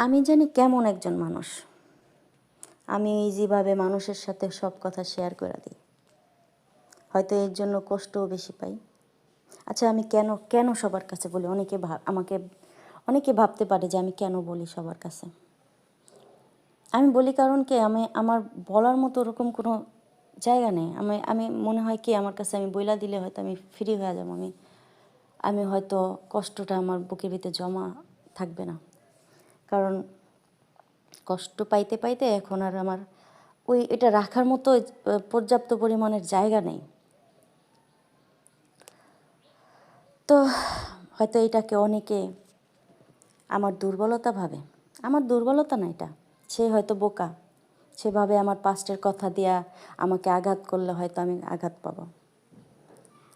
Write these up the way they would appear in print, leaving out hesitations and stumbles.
আমি জানি কেমন একজন মানুষ। আমি ইজিভাবে মানুষের সাথে সব কথা শেয়ার করে দিই। হয়তো এর জন্য কষ্টও বেশি পাই। আচ্ছা, আমি কেন কেন সবার কাছে বলি? অনেকে ভাবতে পারে যে আমি কেন বলি সবার কাছে। আমি বলি কারণ কি, আমার বলার মতো ওরকম কোনো জায়গা নেই। আমি মনে হয় কি, আমার কাছে আমি বইলা দিলে হয়তো আমি ফ্রি হয়ে যাবো। আমি হয়তো কষ্টটা আমার বুকের ভিতরে জমা থাকবে না। কারণ কষ্ট পাইতে পাইতে এখন আর আমার এটা রাখার মতো পর্যাপ্ত পরিমাণের জায়গা নেই। তো হয়তো এটাকে অনেকে আমার দুর্বলতা ভাবে। আমার দুর্বলতা না এটা। সে হয়তো বোকা। সেভাবে আমার পাস্টের কথা দিয়া আমাকে আঘাত করলে হয়তো আমি আঘাত পাবো।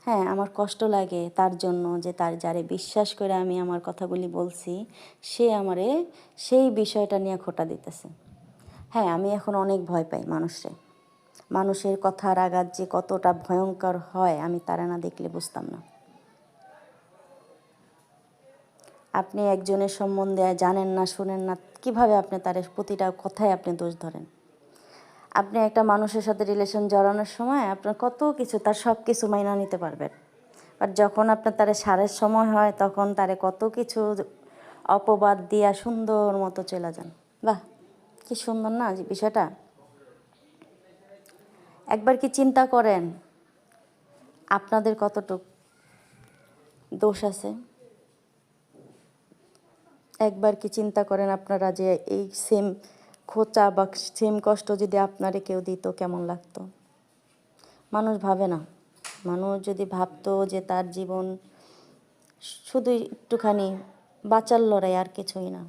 হ্যাঁ, আমার কষ্ট লাগে তার জন্য যে তার যারে বিশ্বাস করে আমি আমার কথাগুলি বলছি, সে আমারে সেই বিষয়টা নিয়ে খোঁটা দিতেছে। হ্যাঁ, আমি এখন অনেক ভয় পাই মানুষের কথার আঘাত যে কতটা ভয়ঙ্কর হয় আমি তারা না দেখলে বুঝতাম না। আপনি একজনের সম্বন্ধে জানেন না, শোনেন না, কিভাবে আপনি তার প্রতিটা কথায় আপনি দোষ ধরেন? আপনি একটা মানুষের সাথে রিলেশন জড়ানোর সময় আপনার কত কিছু, তার সব কিছু মাইনা নিতে পারবেন। আর যখন আপনার তারে সারের সময় হয় তখন তারে কত কিছু অপবাদ দিয়া সুন্দর মতো চলে যান। বাহ, কি সুন্দর না বিষয়টা! একবার কি চিন্তা করেন আপনাদের কতটুক দোষ আছে? একবার কি চিন্তা করেন আপনারা যে এই সেম খোঁচা বা সেম কষ্ট যদি আপনারে কেউ দিত কেমন লাগতো? মানুষ ভাবে না। মানুষ যদি ভাবতো যে তার জীবন শুধু একটুখানি বাঁচার লড়াই, আর কিছুই না।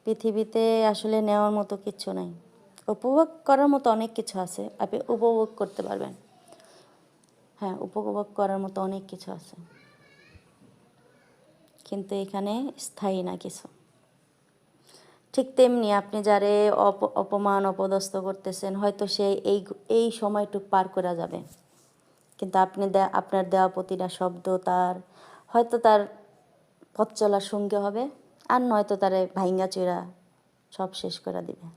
পৃথিবীতে আসলে নেওয়ার মতো কিচ্ছু নাই। উপভোগ করার মতো অনেক কিছু আছে, আপনি উপভোগ করতে পারবেন। হ্যাঁ, উপভোগ করার মতো অনেক কিছু আছে, কিন্তু এখানে স্থায়ী না কিছু। ঠিক তেমনি আপনি যারে অপমান অপদস্থ করতেছেন, হয়তো সে এই সময়টুক পার করা যাবে, কিন্তু আপনার দেওয়া প্রতিটা শব্দ হয়তো তার পথ চলার সঙ্গে হবে, আর নয়তো তারে ভাইঙ্গা চূড়া সব শেষ করে দিবে।